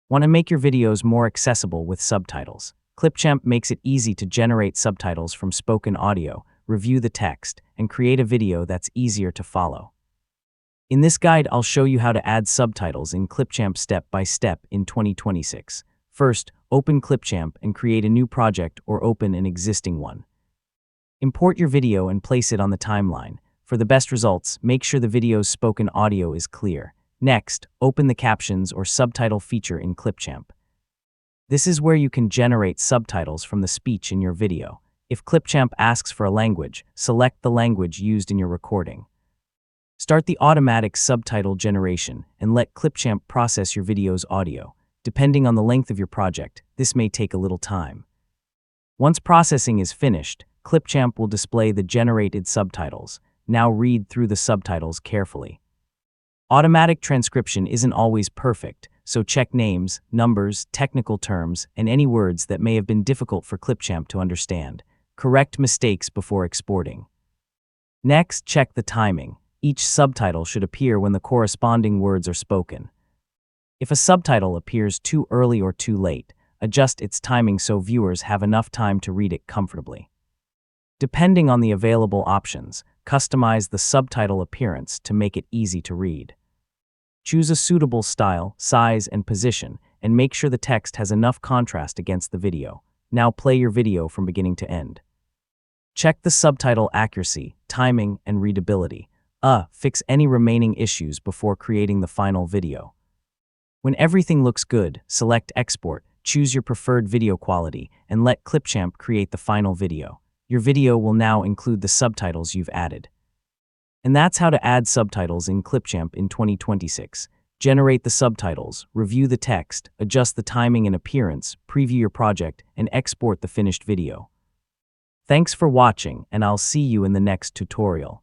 Want to make your videos more accessible with subtitles? Clipchamp makes it easy to generate subtitles from spoken audio, review the text, and create a video that's easier to follow. In this guide, I'll show you how to add subtitles in Clipchamp step by step in 2026. First, open Clipchamp and create a new project or open an existing one. Import your video and place it on the timeline. For the best results, make sure the video's spoken audio is clear. Next, open the Captions or subtitle feature in Clipchamp. This is where you can generate subtitles from the speech in your video. If Clipchamp asks for a language, select the language used in your recording. Start the automatic subtitle generation and let Clipchamp process your video's audio. Depending on the length of your project, this may take a little time. Once processing is finished, Clipchamp will display the generated subtitles. Now read through the subtitles carefully. Automatic transcription isn't always perfect, so check names, numbers, technical terms, and any words that may have been difficult for Clipchamp to understand. Correct mistakes before exporting. Next, check the timing. Each subtitle should appear when the corresponding words are spoken. If a subtitle appears too early or too late, adjust its timing so viewers have enough time to read it comfortably. Depending on the available options, customize the subtitle appearance to make it easy to read. Choose a suitable style, size, and position, and make sure the text has enough contrast against the video. Now play your video from beginning to end. Check the subtitle accuracy, timing, and readability. Fix any remaining issues before creating the final video. When everything looks good, select Export, choose your preferred video quality, and let Clipchamp create the final video. Your video will now include the subtitles you've added. And that's how to add subtitles in Clipchamp in 2026. Generate the subtitles, review the text, adjust the timing and appearance, preview your project, and export the finished video. Thanks for watching, and I'll see you in the next tutorial.